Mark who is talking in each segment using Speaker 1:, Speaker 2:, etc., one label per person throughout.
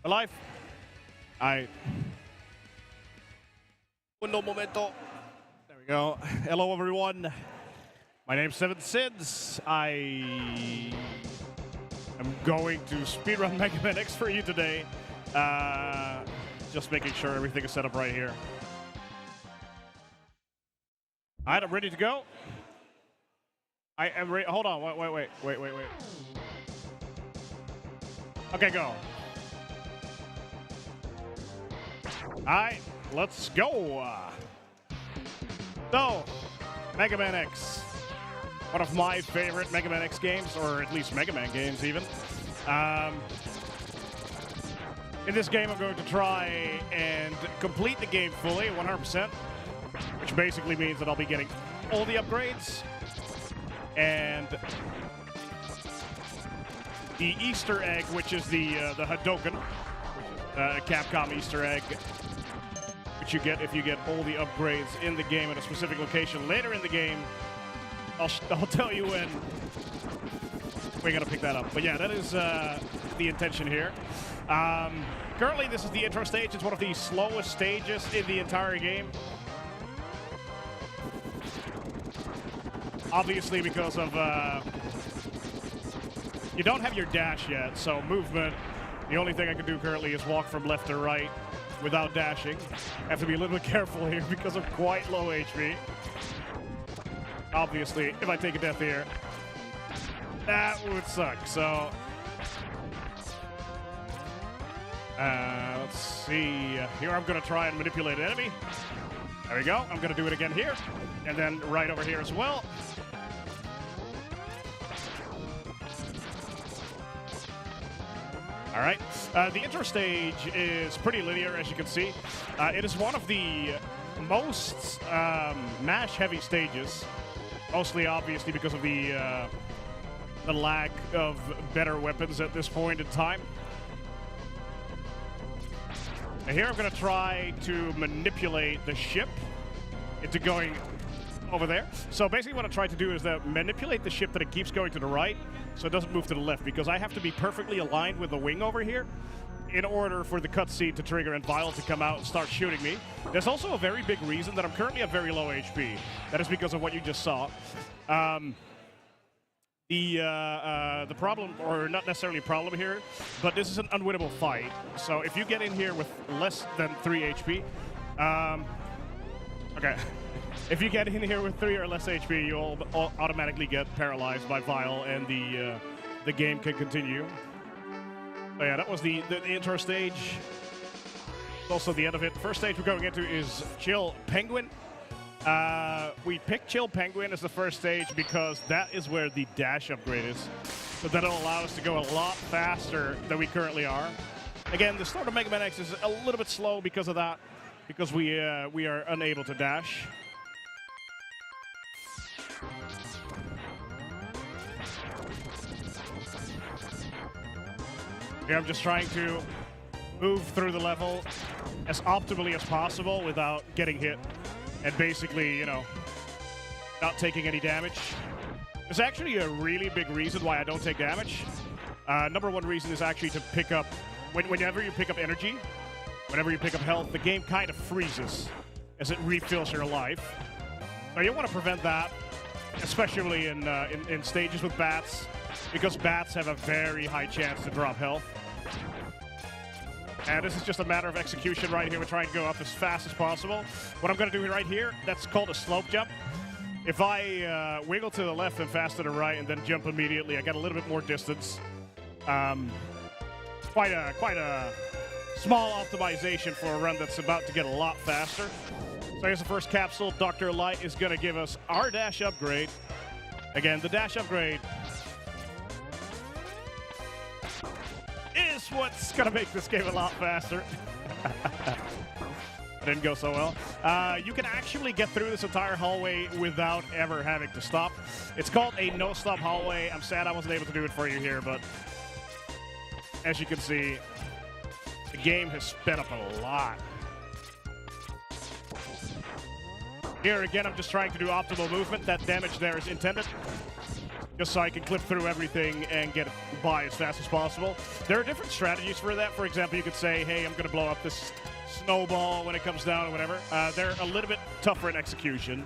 Speaker 1: Alive. Un momento. There we go. Hello, everyone. My name's SevenS1ns. I am going to speedrun Megaman X for you today. Just making sure everything is set up right here. All right, I'm ready to go. I am ready. Hold on. Wait. Okay, go. Alright, let's go. So, Mega Man X. One of my favorite Mega Man X games, or at least Mega Man games even. In this game, I'm going to try and complete the game fully, 100%. Which basically means that I'll be getting all the upgrades. And the Easter egg, which is the Hadoken, Capcom Easter egg, which you get if you get all the upgrades in the game at a specific location later in the game. I'll tell you when we're gonna pick that up. But yeah, that is the intention here. Currently, this is the intro stage. It's one of the slowest stages in the entire game. Obviously, because of you don't have your dash yet, so movement. The only thing I can do currently is walk from left to right without dashing. I have to be a little bit careful here because I'm quite low HP. Obviously, if I take a death here, that would suck. So, let's see. Here I'm going to try and manipulate an enemy. There we go. I'm going to do it again here. And then right over here as well. All right. The intro stage is pretty linear, as you can see. It is one of the most mash-heavy stages, mostly obviously because of the lack of better weapons at this point in time. And here I'm going to try to manipulate the ship into going over there. So basically what I try to do is manipulate the ship that it keeps going to the right so it doesn't move to the left, because I have to be perfectly aligned with the wing over here in order for the cutscene to trigger and Vile to come out and start shooting me. There's also a very big reason that I'm currently at very low HP. That is because of what you just saw. The problem, or not necessarily a problem here, but this is an unwinnable fight. So if you get in here with less than 3 HP, okay. If you get in here with 3 or less HP, you'll automatically get paralyzed by Vile, and the game can continue. So yeah, that was the intro stage. Also the end of it. First stage we're going into is Chill Penguin. We picked Chill Penguin as the first stage because that is where the dash upgrade is. So that'll allow us to go a lot faster than we currently are. Again, the start of Mega Man X is a little bit slow because of that, because we are unable to dash. Here I'm just trying to move through the level as optimally as possible without getting hit and basically, you know, not taking any damage. There's actually a really big reason why I don't take damage. Number one reason is actually to pick up, whenever you pick up energy, whenever you pick up health, the game kind of freezes as it refills your life. So you want to prevent that, especially in stages with bats, because bats have a very high chance to drop health. And this is just a matter of execution right here. We're trying to go up as fast as possible. What I'm going to do right here, that's called a slope jump. If I wiggle to the left and fast to the right and then jump immediately, I get a little bit more distance. Quite a small optimization for a run that's about to get a lot faster. So here's the first capsule. Dr. Light is going to give us our dash upgrade. Again, the dash upgrade is what's going to make this game a lot faster. Didn't go so well. You can actually get through this entire hallway without ever having to stop. It's called a no-stop hallway. I'm sad I wasn't able to do it for you here, but as you can see, the game has sped up a lot. Here again, I'm just trying to do optimal movement. That damage there is intended, just so I can clip through everything and get by as fast as possible. There are different strategies for that. For example, you could say, hey, I'm going to blow up this snowball when it comes down or whatever. They're a little bit tougher in execution.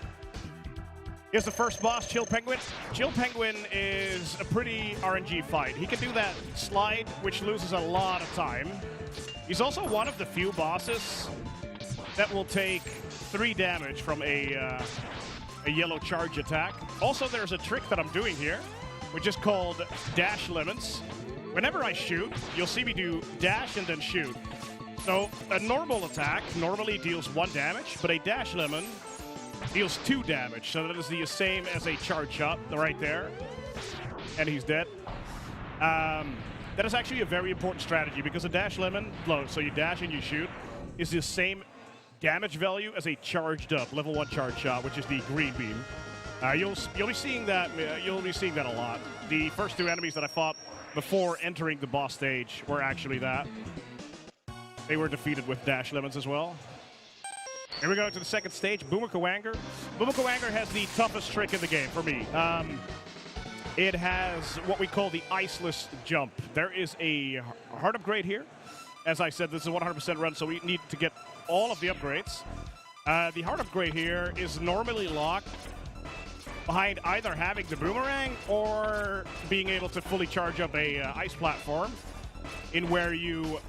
Speaker 1: Here's the first boss, Chill Penguin. Chill Penguin is a pretty RNG fight. He can do that slide, which loses a lot of time. He's also one of the few bosses that will take 3 damage from a yellow charge attack. Also, there's a trick that I'm doing here, which is called Dash Lemons. Whenever I shoot, you'll see me do dash and then shoot. So a normal attack normally deals 1 damage, but a Dash Lemon deals 2 damage. So that is the same as a charge shot right there. And he's dead. That is actually a very important strategy because a Dash Lemon, so you dash and you shoot, is the same damage value as a charged up level 1 charge shot, which is the green beam. You'll be seeing that. You'll be seeing that a lot. The first 2 enemies that I fought before entering the boss stage were actually that. They were defeated with Dash Lemons as well. Here we go to the second stage, Boomer Kawanger. Boomer Kawanger has the toughest trick in the game for me. It has what we call the iceless jump. There is a hard upgrade here. As I said, this is a 100% run, so we need to get all of the upgrades. The hard upgrade here is normally locked behind either having the boomerang or being able to fully charge up a ice platform, in where you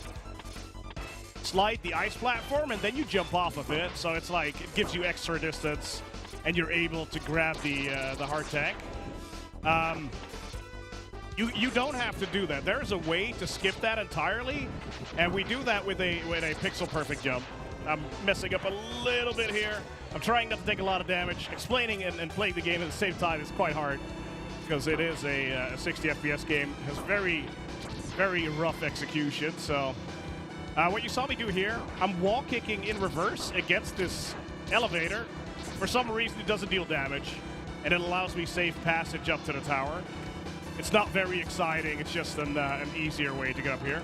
Speaker 1: slide the ice platform and then you jump off of it. So it's like it gives you extra distance and you're able to grab the hard tank. You don't have to do that. There's a way to skip that entirely, and we do that with a pixel perfect jump. I'm messing up a little bit here. I'm trying not to take a lot of damage. Explaining and playing the game at the same time is quite hard because it is a 60 FPS game. It has very, very rough execution. So what you saw me do here, I'm wall kicking in reverse against this elevator. For some reason, it doesn't deal damage, and it allows me safe passage up to the tower. It's not very exciting. It's just an easier way to get up here.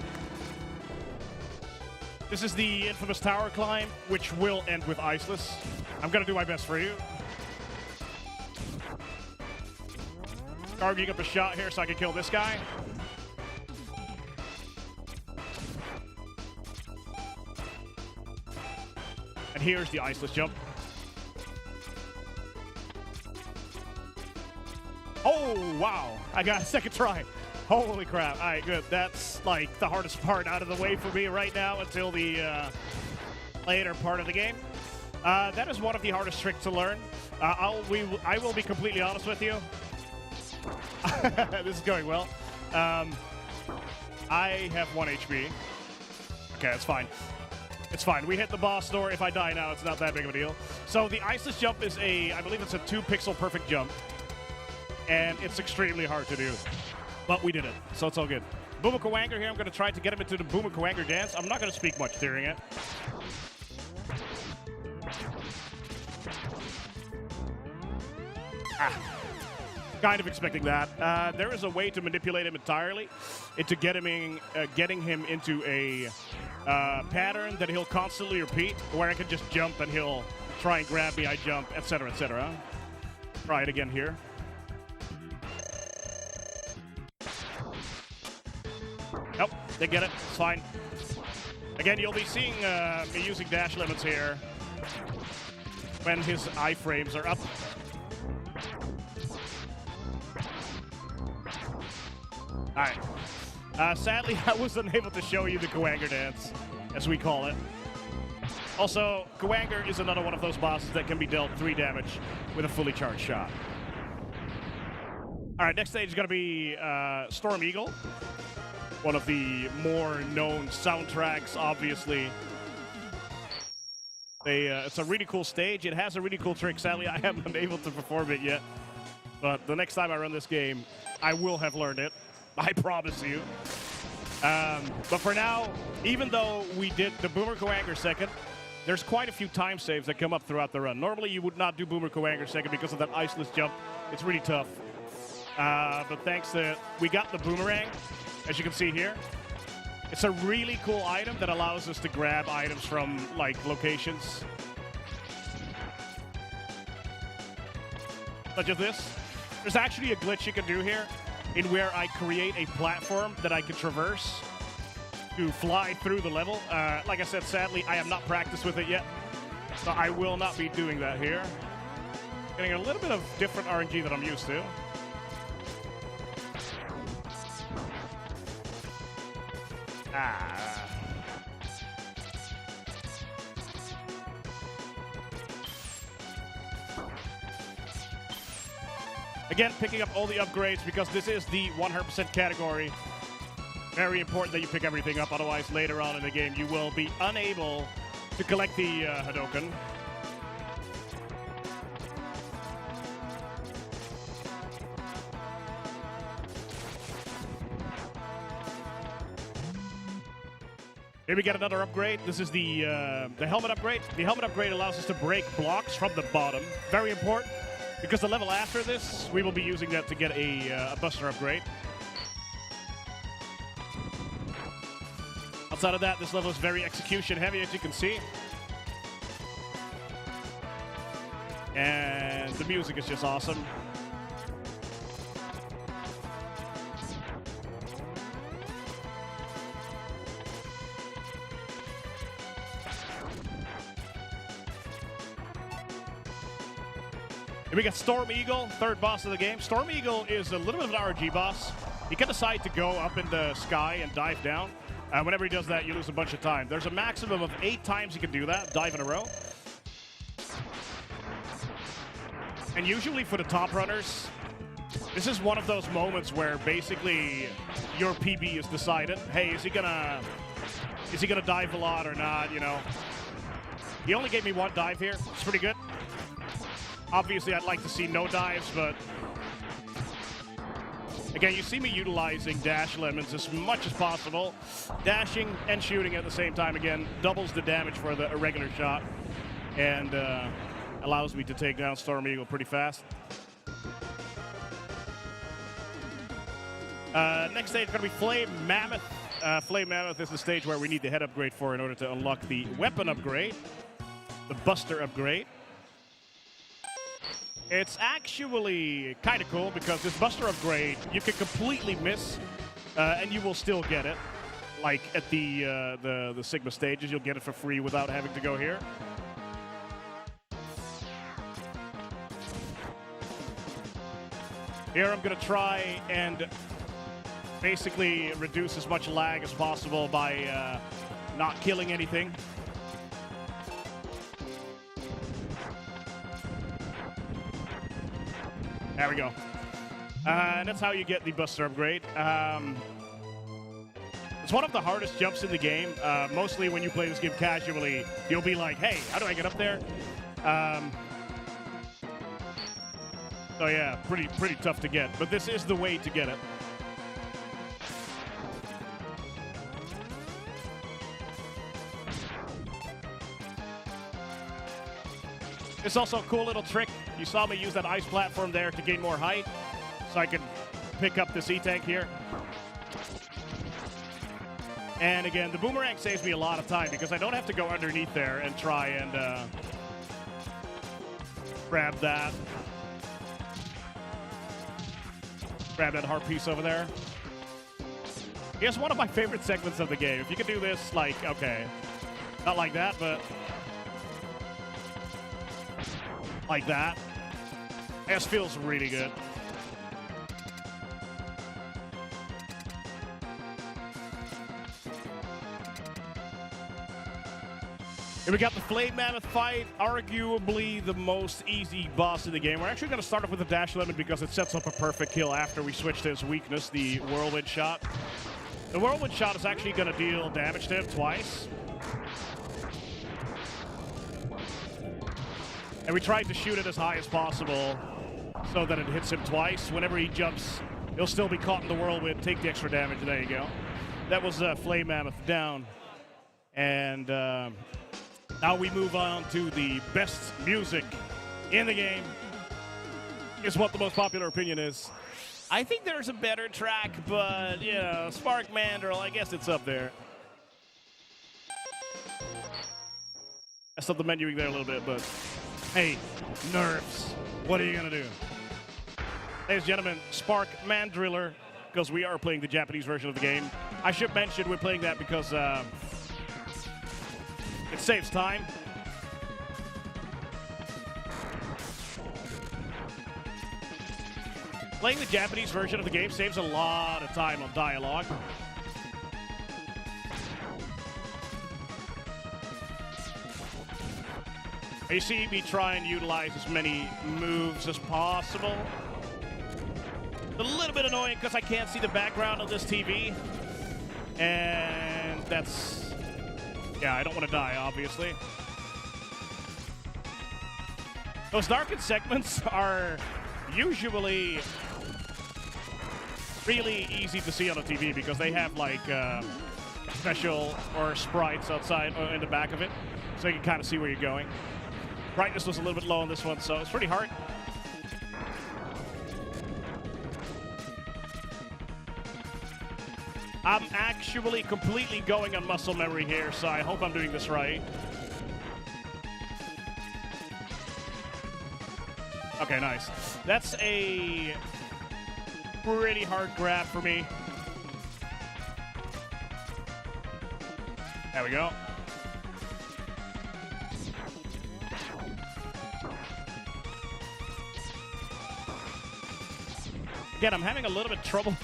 Speaker 1: This is the infamous tower climb, which will end with iceless. I'm going to do my best for you. Carving up a shot here so I can kill this guy. And here's the iceless jump. Oh, wow. I got a second try. Holy crap. All right, good. That's like the hardest part out of the way for me right now until the later part of the game. That is one of the hardest tricks to learn. I will be completely honest with you. This is going well. I have 1 HP. Okay, that's fine. It's fine. We hit the boss door. If I die now, it's not that big of a deal. So the iceless jump is I believe it's a 2 pixel perfect jump. And it's extremely hard to do. But we did it, so it's all good. Boomer Kawanger here. I'm going to try to get him into the Boomer Kawanger dance. I'm not going to speak much during it. Kind of expecting that. There is a way to manipulate him entirely into getting him into a pattern that he'll constantly repeat, where I can just jump and he'll try and grab me, I jump, etc., etc. Try it again here. Nope, they get it. It's fine. Again, you'll be seeing me using Dash Lemons here when his iframes are up. All right. Sadly, I wasn't able to show you the Kawanger dance, as we call it. Also, Kawanger is another one of those bosses that can be dealt 3 damage with a fully charged shot. All right, next stage is going to be Storm Eagle. One of the more known soundtracks, obviously. It's a really cool stage. It has a really cool trick. Sadly, I haven't been able to perform it yet. But the next time I run this game, I will have learned it. I promise you. But for now, even though we did the Boomer Kawanger second, there's quite a few time saves that come up throughout the run. Normally, you would not do Boomer Kawanger second because of that iceless jump. It's really tough. But thanks to... We got the boomerang. As you can see here, it's a really cool item that allows us to grab items from, like, locations. Such as this. There's actually a glitch you can do here in where I create a platform that I can traverse to fly through the level. Like I said, sadly, I have not practiced with it yet, so I will not be doing that here. Getting a little bit of different RNG that I'm used to. Again, picking up all the upgrades because this is the 100% category. Very important that you pick everything up, otherwise later on in the game you will be unable to collect the Hadoken. Here we get another upgrade. This is the helmet upgrade. The helmet upgrade allows us to break blocks from the bottom. Very important, because the level after this, we will be using that to get a buster upgrade. Outside of that, this level is very execution heavy, as you can see. And the music is just awesome. We got Storm Eagle, third boss of the game. Storm Eagle is a little bit of an RNG boss. He can decide to go up in the sky and dive down. Whenever he does that, you lose a bunch of time. There's a maximum of 8 times he can do that, dive in a row. And usually for the top runners, this is one of those moments where basically your PB is decided. Hey, is he gonna dive a lot or not, you know? He only gave me 1 dive here. It's pretty good. Obviously, I'd like to see no dives, but again, you see me utilizing dash lemons as much as possible. Dashing and shooting at the same time, again, doubles the damage for the irregular shot and allows me to take down Storm Eagle pretty fast. Next stage is going to be Flame Mammoth. Flame Mammoth is the stage where we need the head upgrade for in order to unlock the weapon upgrade, the Buster upgrade. It's actually kind of cool because this Buster upgrade, you can completely miss and you will still get it. Like at the Sigma stages, you'll get it for free without having to go here. Here I'm going to try and basically reduce as much lag as possible by not killing anything. There we go. And that's how you get the Buster upgrade. It's one of the hardest jumps in the game. Mostly when you play this game casually, you'll be like, hey, how do I get up there? So yeah, pretty tough to get. But this is the way to get it. It's also a cool little trick. You saw me use that ice platform there to gain more height, so I can pick up this E-tank here. And again, the boomerang saves me a lot of time because I don't have to go underneath there and try and grab that heart piece over there. Here's one of my favorite segments of the game. If you could do this, like, okay, not like that, but like that. This feels really good. Here we got the Flame Mammoth fight, arguably the most easy boss in the game. We're actually going to start off with the Dash Lemon because it sets up a perfect kill after we switch to his weakness, the Whirlwind Shot. The Whirlwind Shot is actually going to deal damage to him twice. And we tried to shoot it as high as possible so that it hits him twice. Whenever he jumps, he'll still be caught in the whirlwind, take the extra damage. There you go. That was Flame Mammoth down. And now we move on to the best music in the game. Is what the most popular opinion is. I think there's a better track, but, you know, Spark Mandrill, I guess it's up there. I stopped the menuing there a little bit, but hey, nerfs. What are you gonna do? Ladies and gentlemen, Spark Mandriller because we are playing the Japanese version of the game. I should mention we're playing that because it saves time. Playing the Japanese version of the game saves a lot of time on dialogue. You see me try and utilize as many moves as possible. It's a little bit annoying because I can't see the background of this TV. And that's... yeah, I don't want to die, obviously. Those darkened segments are usually really easy to see on the TV because they have like special or sprites outside in the back of it, so you can kind of see where you're going. Brightness was a little bit low on this one, so it's pretty hard. I'm actually completely going on muscle memory here, so I hope I'm doing this right. Okay, nice. That's a pretty hard grab for me. There we go. Again, I'm having a little bit of trouble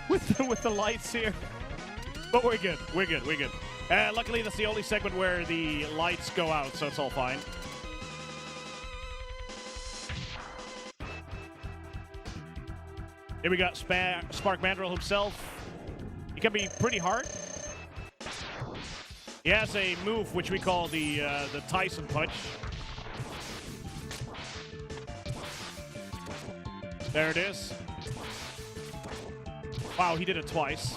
Speaker 1: with the lights here. But we're good, we're good, we're good. Luckily, that's the only segment where the lights go out, so it's all fine. Here we got Spark Mandrill himself. He can be pretty hard. He has a move which we call the Tyson Punch. There it is. Wow, he did it twice.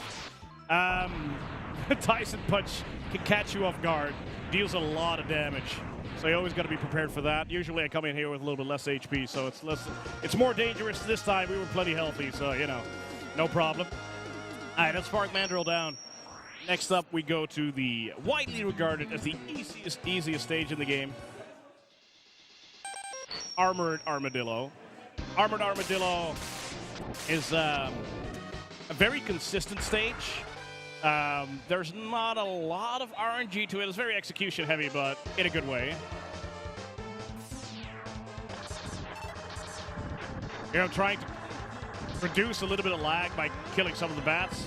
Speaker 1: Tyson Punch can catch you off guard, deals a lot of damage. So you always got to be prepared for that. Usually I come in here with a little bit less HP, so it's more dangerous this time. We were plenty healthy, so, you know, no problem. All right, let's Spark Mandrill down. Next up, we go to the widely regarded as the easiest stage in the game. Armored Armadillo. Armored Armadillo is a very consistent stage. There's not a lot of RNG to it. It's very execution heavy, but in a good way. Here I'm trying to reduce a little bit of lag by killing some of the bats.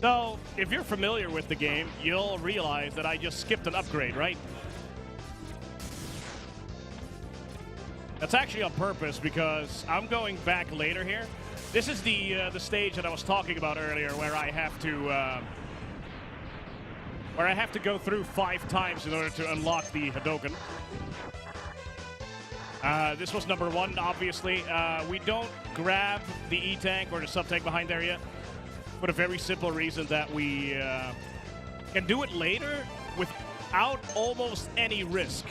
Speaker 1: So, if you're familiar with the game, you'll realize that I just skipped an upgrade, right? That's actually on purpose because I'm going back later here. This is the stage that I was talking about earlier, where I have to go through 5 times in order to unlock the Hadoken. This was number 1, obviously. We don't grab the E-Tank or the sub-tank behind there yet, for the very simple reason that we can do it later without almost any risk.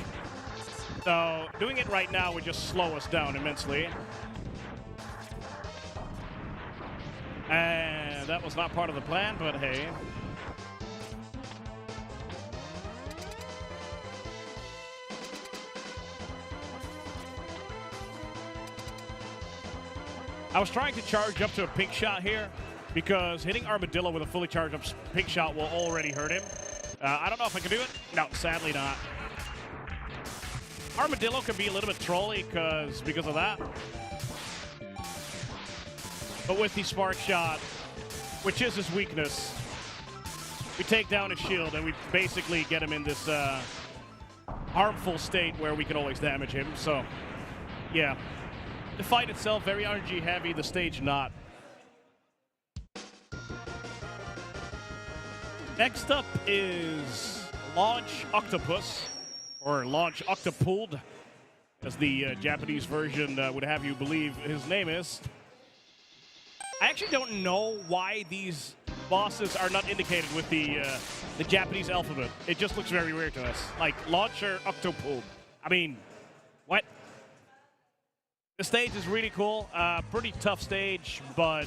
Speaker 1: So doing it right now would just slow us down immensely. And that was not part of the plan, but hey. I was trying to charge up to a pink shot here because hitting Armadillo with a fully charged up pink shot will already hurt him. I don't know if I can do it. No, sadly not. Armadillo can be a little bit trolly because of that. But with the Spark Shot, which is his weakness, we take down his shield and we basically get him in this harmful state where we can always damage him. So, yeah. The fight itself, very RNG heavy, the stage not. Next up is Launch Octopus, or Launch Octopooled, as the Japanese version would have you believe his name is. I actually don't know why these bosses are not indicated with the Japanese alphabet. It just looks very weird to us. Like, Launcher Octopooled. I mean, what? The stage is really cool. Pretty tough stage, but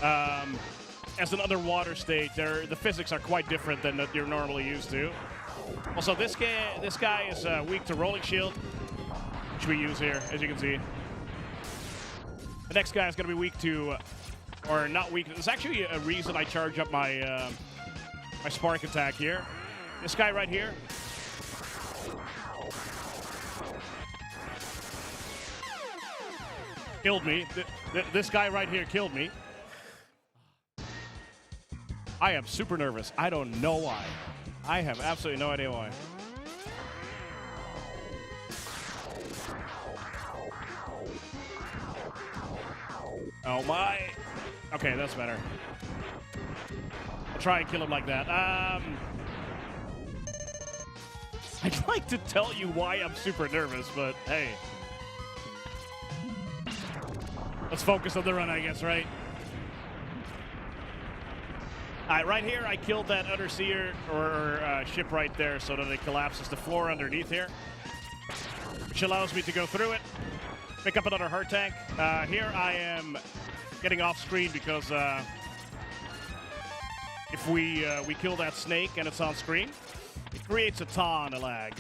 Speaker 1: as an underwater stage, the physics are quite different than that you're normally used to. Also, this guy is weak to rolling shield, which we use here, as you can see. The next guy is going to be weak to, or not weak. There's actually a reason I charge up my my spark attack here. This guy right here. Killed me. This guy right here killed me. I am super nervous. I don't know why. I have absolutely no idea why. Oh my. Okay, that's better. I'll try and kill him like that. I'd like to tell you why I'm super nervous, but hey. Let's focus on the run, I guess, right? All right, right here, I killed that underseer or ship right there so that it collapses the floor underneath here, which allows me to go through it, pick up another heart tank. Here I am getting off screen because if we kill that snake and it's on screen, it creates a ton of lag.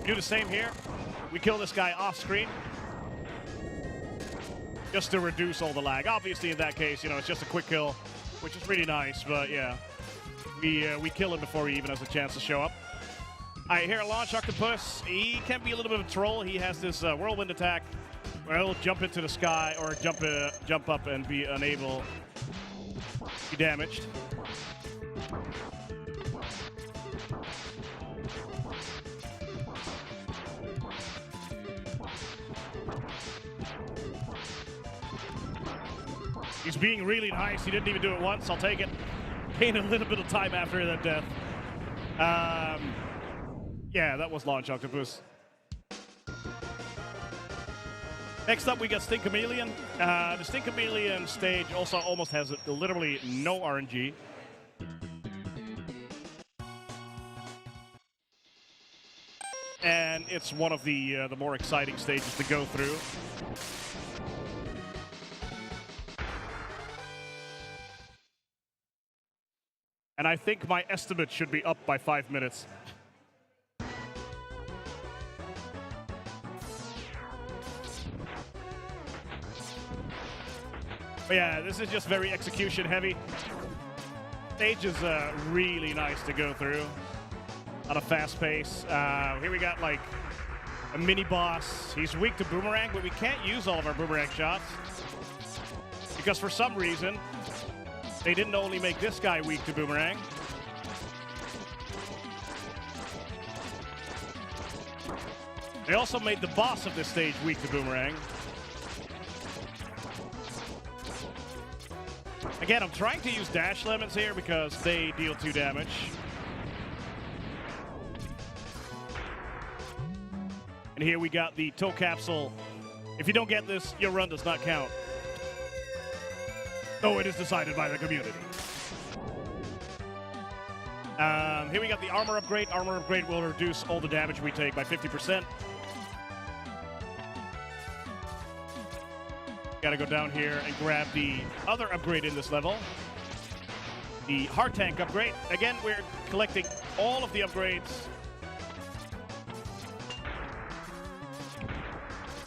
Speaker 1: Do the same here. We kill this guy off screen just to reduce all the lag. Obviously, in that case, you know, it's just a quick kill, which is really nice. But yeah, we kill him before he even has a chance to show up. All right, here, Launch Octopus. He can be a little bit of a troll. He has this whirlwind attack where he'll jump into the sky or jump up and be unable to be damaged. He's being really nice. He didn't even do it once. I'll take it. Gained a little bit of time after that death. Yeah, that was Launch Octopus. Next up, we got Stink Chameleon. The Stink Chameleon stage also almost has literally no RNG. And it's one of the more exciting stages to go through. And I think my estimate should be up by 5 minutes. But yeah, this is just very execution heavy. Stage is really nice to go through on a fast pace. Here we got like a mini boss. He's weak to boomerang, but we can't use all of our boomerang shots because for some reason they didn't only make this guy weak to boomerang. They also made the boss of this stage weak to boomerang. Again, I'm trying to use dash lemons here because they deal 2 damage. And here we got the toe capsule. If you don't get this, your run does not count. Though it is decided by the community. Here we got the armor upgrade. Armor upgrade will reduce all the damage we take by 50%. Gotta go down here and grab the other upgrade in this level. The heart tank upgrade. Again, we're collecting all of the upgrades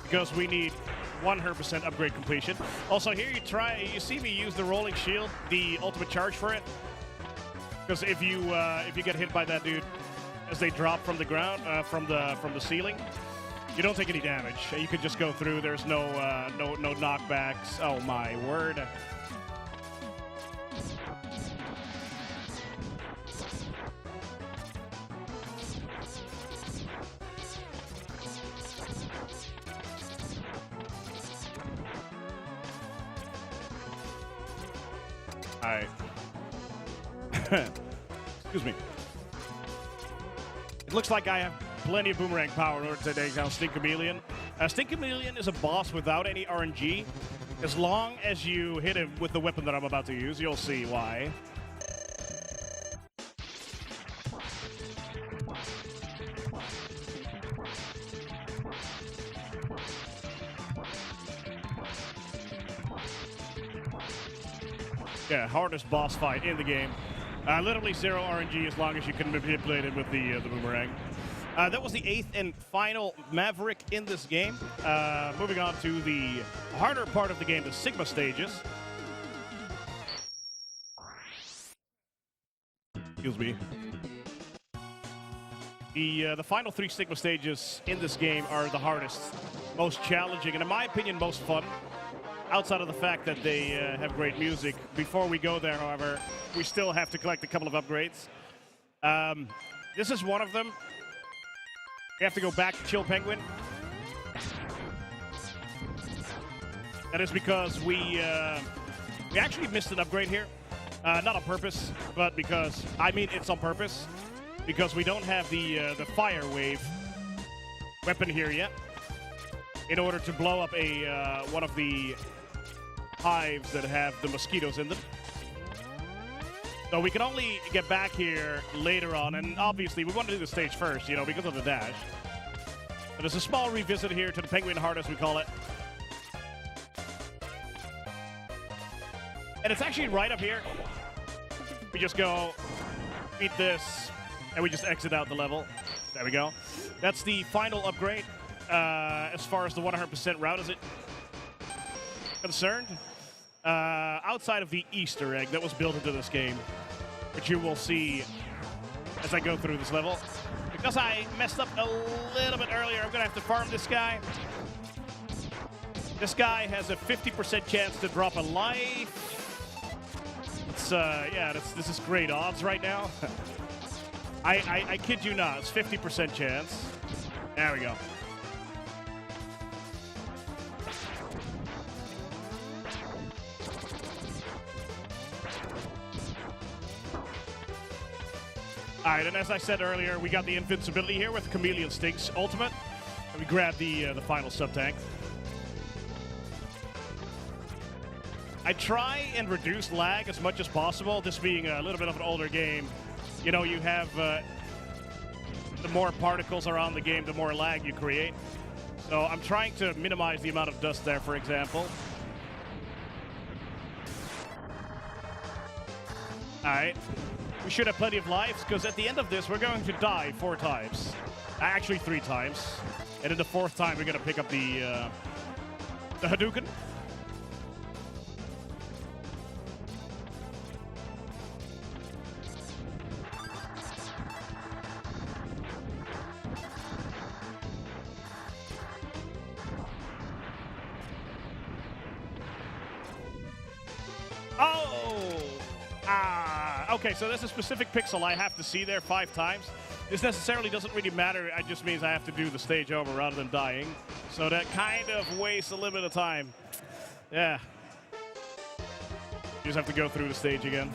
Speaker 1: because we need 100% upgrade completion. Also, here you see me use the rolling shield, the ultimate charge for it. Because if you get hit by that dude as they drop from the ground, from the ceiling, you don't take any damage. You can just go through. There's no knockbacks. Oh my word. All right. Excuse me. It looks like I have plenty of boomerang power in order to take down Stink Chameleon. Stink Chameleon is a boss without any RNG. As long as you hit him with the weapon that I'm about to use, you'll see why. Yeah, hardest boss fight in the game. Literally 0 RNG as long as you can manipulate it with the boomerang. That was the 8th and final Maverick in this game. Moving on to the harder part of the game, the Sigma stages. Excuse me. The final 3 Sigma stages in this game are the hardest, most challenging, and in my opinion, most fun. Outside of the fact that they have great music. Before we go there, however, we still have to collect a couple of upgrades. This is one of them. We have to go back to Chill Penguin. That is because we actually missed an upgrade here. Not on purpose, but because, I mean, it's on purpose. Because we don't have the fire wave weapon here yet. In order to blow up one of the hives that have the mosquitoes in them. So we can only get back here later on, and obviously we want to do the stage first, you know, because of the dash. But there's a small revisit here to the Penguin Heart, as we call it. And it's actually right up here. We just go, beat this, and we just exit out the level. There we go. That's the final upgrade. As far as the 100% route is concerned. Outside of the Easter egg that was built into this game, which you will see as I go through this level. Because I messed up a little bit earlier, I'm going to have to farm this guy. This guy has a 50% chance to drop a life. It's, yeah, this is great odds right now. I kid you not, it's 50% chance. There we go. All right, and as I said earlier, we got the invincibility here with Chameleon Stink's ultimate. And we grab the final sub-tank. I try and reduce lag as much as possible, this being a little bit of an older game. You know, you have, the more particles are on the game, the more lag you create. So I'm trying to minimize the amount of dust there, for example. All right. We should have plenty of lives, because at the end of this, we're going to die 4 times. Actually, 3 times. And in the 4th time, we're going to pick up the Hadouken. Okay, so there's a specific pixel I have to see there 5 times. This necessarily doesn't really matter. It just means I have to do the stage over rather than dying. So that kind of wastes a little bit of time. Yeah. You just have to go through the stage again.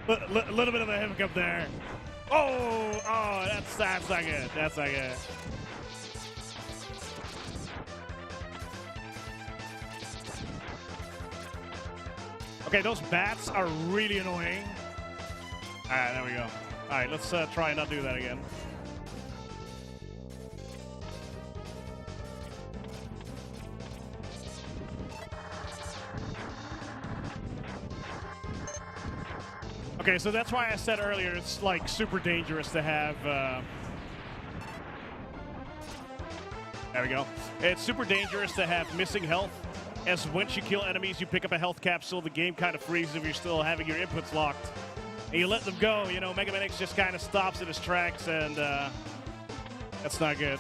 Speaker 1: A little bit of a hiccup there. Oh, that's not good. That's not good. Okay, those bats are really annoying. All right, there we go. All right, let's try and not do that again. Okay, so that's why I said earlier it's like super dangerous to have. There we go. It's super dangerous to have missing health, as once you kill enemies, you pick up a health capsule. The game kind of freezes if you're still having your inputs locked, and you let them go. You know, Megaman X just kind of stops in his tracks, and that's not good.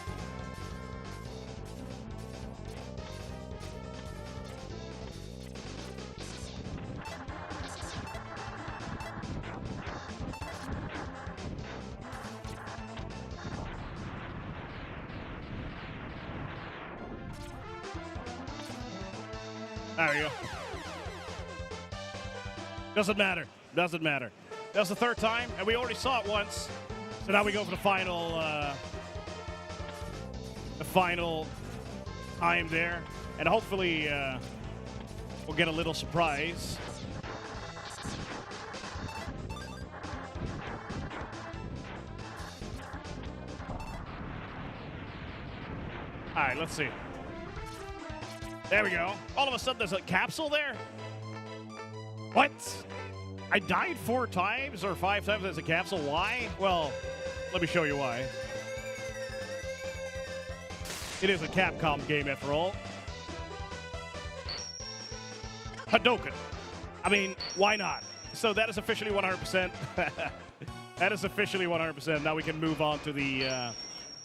Speaker 1: There we go. Doesn't matter. Doesn't matter. That was the third time, and we already saw it once. So now we go for the final time there, and hopefully we'll get a little surprise. All right, let's see. There we go. All of a sudden, there's a capsule there. What? I died 4 times or 5 times as a capsule. Why? Well, let me show you why. It is a Capcom game after all. Hadouken. I mean, why not? So that is officially 100%. That is officially 100%. Now we can move on to the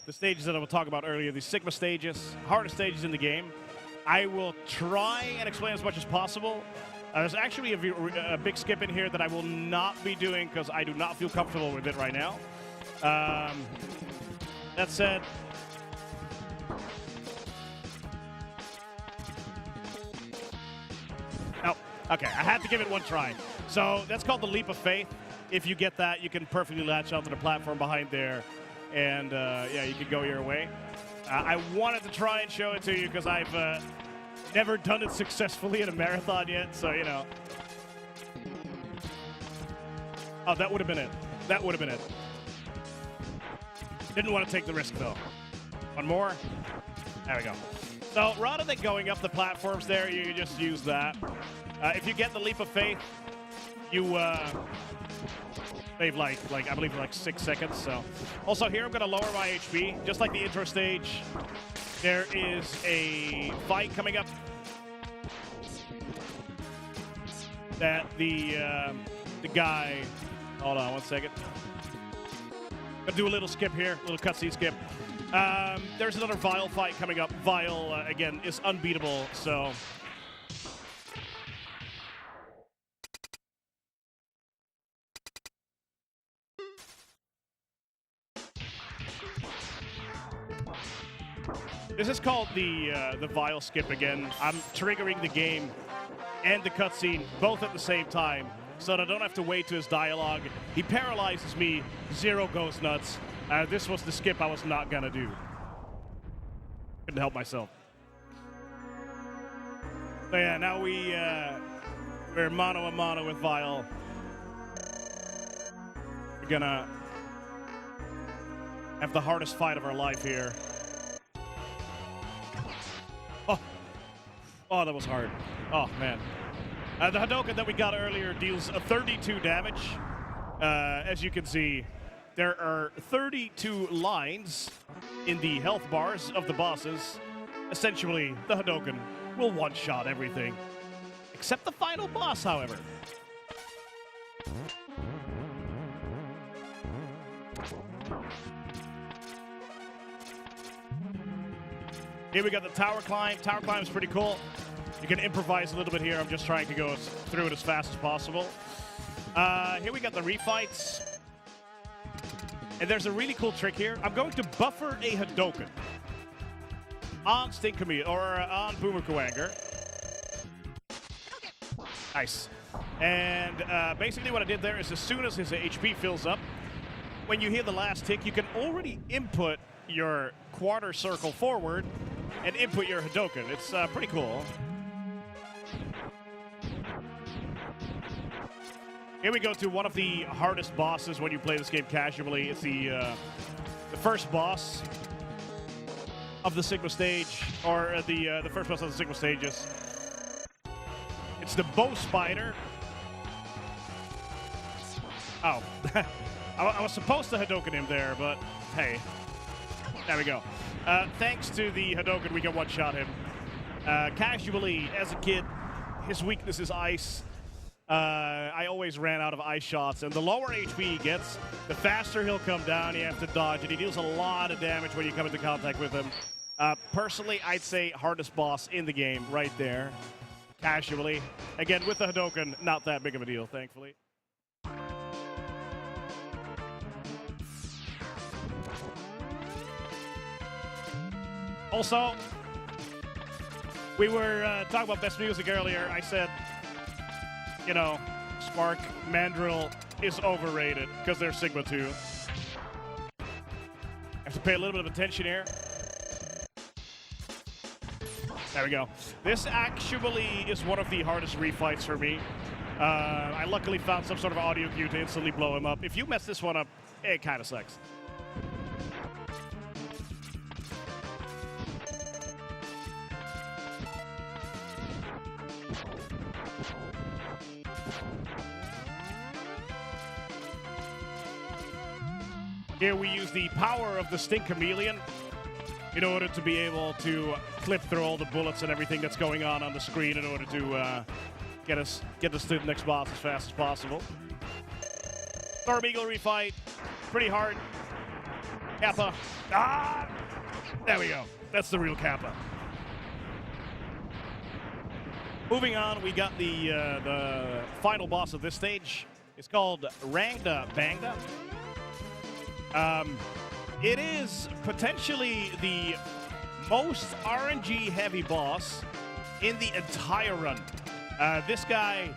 Speaker 1: stages that I was talking about earlier, the Sigma stages, hardest stages in the game. I will try and explain as much as possible. There's actually a big skip in here that I will not be doing because I do not feel comfortable with it right now. That said, oh, okay, I had to give it one try. So that's called the Leap of Faith. If you get that, you can perfectly latch onto the platform behind there, and yeah, you can go your way. I wanted to try and show it to you because I've never done it successfully in a marathon yet, so, you know. Oh, that would have been it. That would have been it. Didn't want to take the risk, though. One more. There we go. So rather than going up the platforms there, you just use that. If you get the Leap of Faith, you save like I believe like 6 seconds. So also here I'm gonna lower my HP, just like the intro stage. There is a fight coming up that the guy. Hold on 1 second. Gonna do a little skip here, a little cutscene skip. There's another Vile fight coming up. Vile again is unbeatable, so. This is called the Vile skip again. I'm triggering the game and the cutscene both at the same time, so that I don't have to wait to his dialogue. He paralyzes me, Zero goes nuts. This was the skip I was not gonna do. Couldn't help myself. So yeah, now we're mano a mano with Vile. We're gonna have the hardest fight of our life here. Oh, that was hard. Oh, man. The Hadouken that we got earlier deals 32 damage. As you can see, there are 32 lines in the health bars of the bosses. Essentially, the Hadouken will one-shot everything. Except the final boss, however. Here we got the tower climb. Tower climb is pretty cool. You can improvise a little bit here. I'm just trying to go through it as fast as possible. Here we got the refights. And there's a really cool trick here. I'm going to buffer a Hadouken on Stinkamee or on Boomer Kuwanger. Nice. And basically what I did there is as soon as his HP fills up, when you hear the last tick, you can already input your quarter circle forward and input your Hadouken. It's pretty cool. Here we go to one of the hardest bosses when you play this game casually. It's the first boss of the Sigma stage, or the first boss of the Sigma stages. It's the Bow Spider. Oh, I was supposed to Hadouken him there, but hey, there we go. Thanks to the Hadouken, we can one-shot him. Casually, as a kid, his weakness is ice. I always ran out of ice shots, and the lower HP he gets, the faster he'll come down. You have to dodge, and he deals a lot of damage when you come into contact with him. Personally, I'd say hardest boss in the game right there, casually. Again, with the Hadouken, not that big of a deal, thankfully. Also, we were talking about best music earlier. I said, you know, Spark, Mandrill is overrated because they're Sigma 2. Have to pay a little bit of attention here. There we go. This actually is one of the hardest refights for me. I luckily found some sort of audio cue to instantly blow him up. If you mess this one up, it kind of sucks. Here we use the power of the Stink Chameleon in order to be able to clip through all the bullets and everything that's going on the screen in order to get us to the next boss as fast as possible. Storm Eagle refight, pretty hard. Kappa. Ah! There we go. That's the real Kappa. Moving on, we got the final boss of this stage. It's called Rangda Bangda. It is potentially the most RNG heavy boss in the entire run. This guy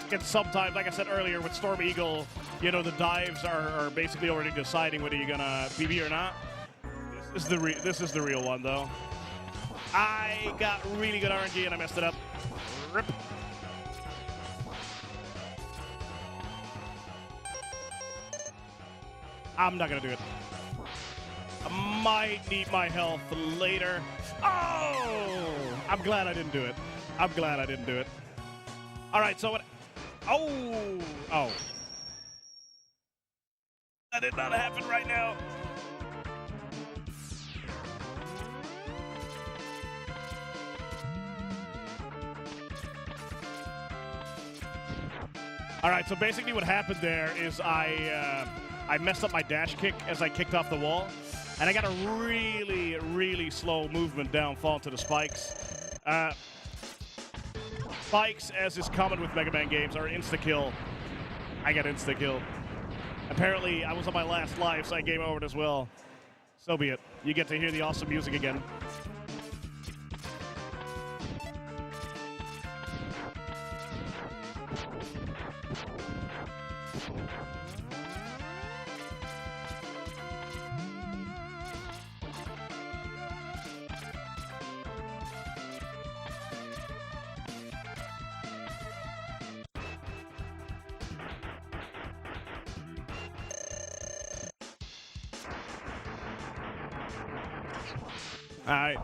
Speaker 1: can sometimes, like I said earlier, with Storm Eagle, you know, the dives are basically already deciding whether you're gonna PB or not. This is the real one, though. I got really good RNG and I messed it up. Rip. I'm not gonna do it. I might need my health later. Oh! I'm glad I didn't do it. I'm glad I didn't do it. All right, so what? Oh. That did not happen right now. All right, so basically what happened there is I messed up my dash kick as I kicked off the wall, and I got a really, really slow movement down fall to the spikes. Spikes, as is common with Mega Man games, are insta-kill. I got insta-kill. Apparently, I was on my last life, so I game over it as well. So be it. You get to hear the awesome music again. All right,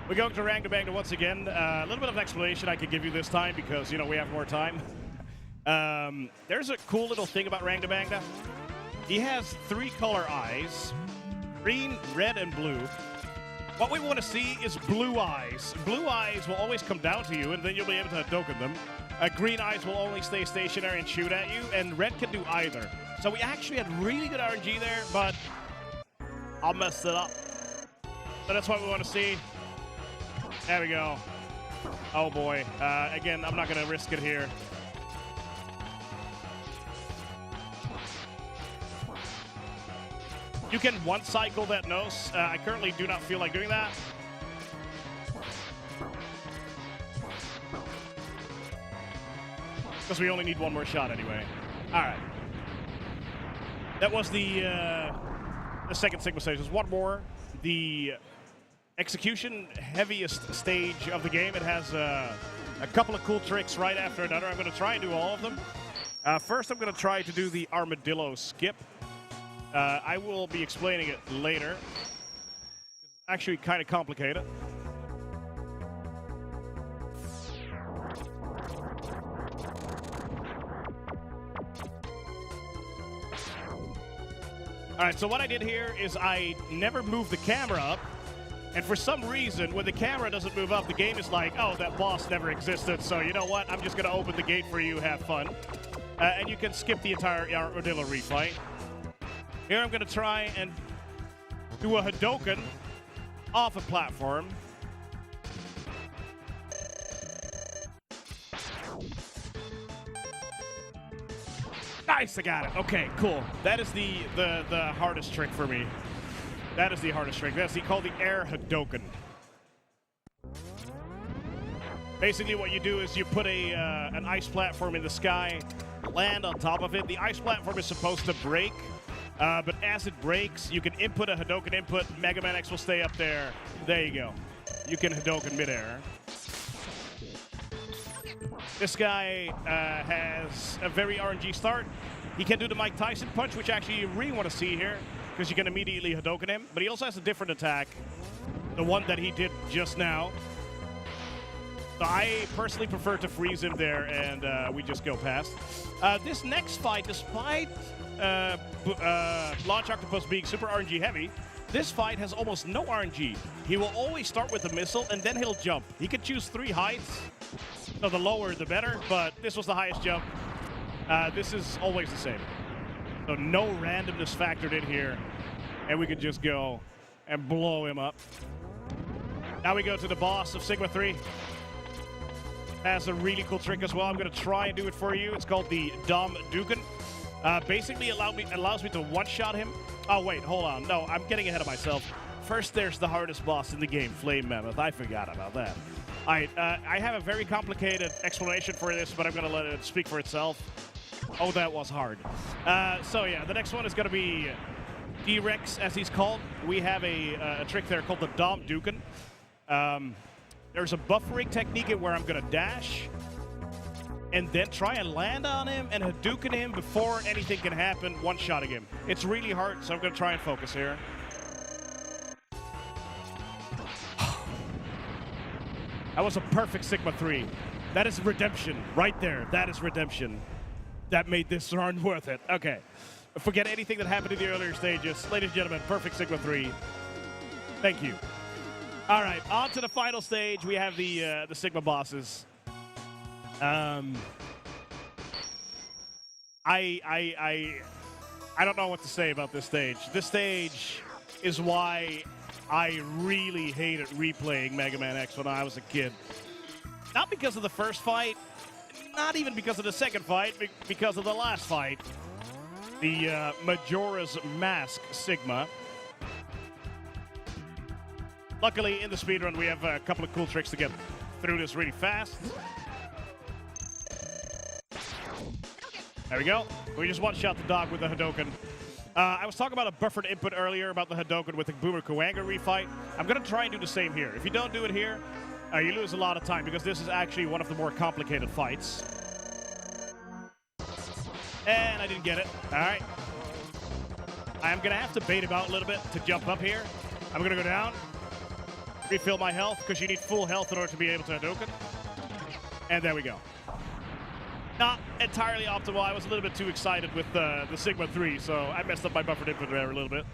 Speaker 1: we're going to Rangda Bangda once again. A little bit of explanation I could give you this time because, you know, we have more time. There's a cool little thing about Rangda Bangda. He has 3 color eyes, green, red, and blue. What we want to see is blue eyes. Blue eyes will always come down to you, and then you'll be able to Hadouken them. Green eyes will only stay stationary and shoot at you, and red can do either. So we actually had really good RNG there, but I'll mess it up. So that's what we want to see. There we go. Oh boy. Again, I'm not going to risk it here. You can one cycle that nose. I currently do not feel like doing that. Because we only need one more shot anyway. All right. That was the second Sigma stage. There's one more. The execution heaviest stage of the game. It has a couple of cool tricks right after another. I'm going to try and do all of them. First, I'm going to try to do the armadillo skip. I will be explaining it later. It's actually kind of complicated. All right, so what I did here is I never moved the camera up. And for some reason, when the camera doesn't move up, the game is like, oh, that boss never existed. So you know what? I'm just going to open the gate for you. Have fun. And you can skip the entire armadillo refight. Here I'm going to try and do a Hadouken off a platform. Nice, I got it. Okay, cool. That is the hardest trick for me. That is the hardest trick. That's called the air Hadouken. Basically, what you do is you put an ice platform in the sky, land on top of it. The ice platform is supposed to break, but as it breaks, you can input a Hadoken input. Megaman X will stay up there. There you go. You can Hadoken midair. This guy has a very RNG start. He can do the Mike Tyson punch, which actually you really want to see here, because you can immediately Hadoken him. But he also has a different attack, the one that he did just now. So I personally prefer to freeze him there, and we just go past. This next fight, despite Launch Octopus being super RNG heavy, this fight has almost no RNG. He will always start with a missile, and then he'll jump. He can choose 3 heights, so the lower the better, but this was the highest jump. This is always the same. So no randomness factored in here, and we can just go and blow him up. Now we go to the boss of Sigma 3. Has a really cool trick as well. I'm going to try and do it for you. It's called the Dom Duken. Basically allows me to one-shot him. Oh, wait, hold on. No, I'm getting ahead of myself. First, there's the hardest boss in the game, Flame Mammoth. I forgot about that. All right, I have a very complicated explanation for this, but I'm going to let it speak for itself. Oh, that was hard. So, yeah, the next one is going to be D-Rex, as he's called. We have a trick there called the Dom Duken. There's a buffering technique where I'm going to dash and then try and land on him and Hadouken him before anything can happen, one-shotting him. It's really hard, so I'm going to try and focus here. That was a perfect Sigma 3. That is redemption right there. That is redemption. That made this run worth it. Okay. Forget anything that happened in the earlier stages. Ladies and gentlemen, perfect Sigma 3. Thank you. All right, on to the final stage. We have the Sigma bosses. I don't know what to say about this stage. This stage is why I really hated replaying Mega Man X when I was a kid. Not because of the first fight, not even because of the second fight, because of the last fight. The Majora's Mask Sigma. Luckily, in the speedrun, we have a couple of cool tricks to get through this really fast. There we go. We just one-shot the dog with the Hadoken. I was talking about a buffered input earlier about the Hadoken with the Boomer Kuwanga refight. I'm going to try and do the same here. If you don't do it here, you lose a lot of time because this is actually one of the more complicated fights. And I didn't get it. All right. I'm going to have to bait him out a little bit to jump up here. I'm going to go down. Refill my health, because you need full health in order to be able to Hadoken. And there we go. Not entirely optimal. I was a little bit too excited with the Sigma 3, so I messed up my buffered input there a little bit.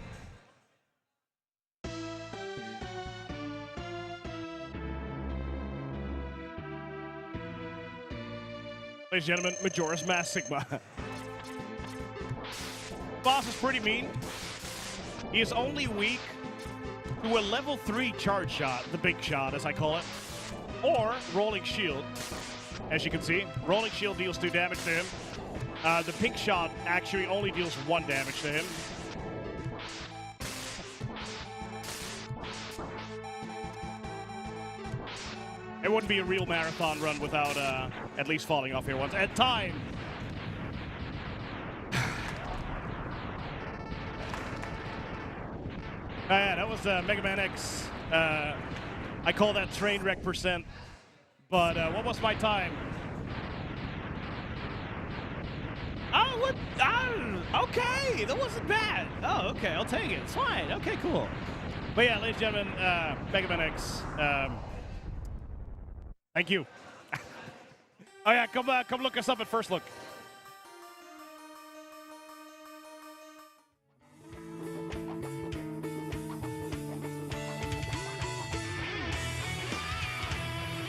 Speaker 1: Ladies and gentlemen, Majora's Mask Sigma. Boss is pretty mean. He is only weak to a level 3 charge shot, the big shot as I call it, or rolling shield. As you can see, rolling shield deals 2 damage to him. The pink shot actually only deals 1 damage to him. It wouldn't be a real marathon run without at least falling off here once. And time! Yeah, that was Mega Man X. I call that train wreck %. But what was my time? Oh, what? Oh, okay, that wasn't bad. Oh, okay, I'll take it. It's fine. Okay, cool. But yeah, ladies and gentlemen, Mega Man X. Thank you. Oh yeah, come look us up at FirstLook.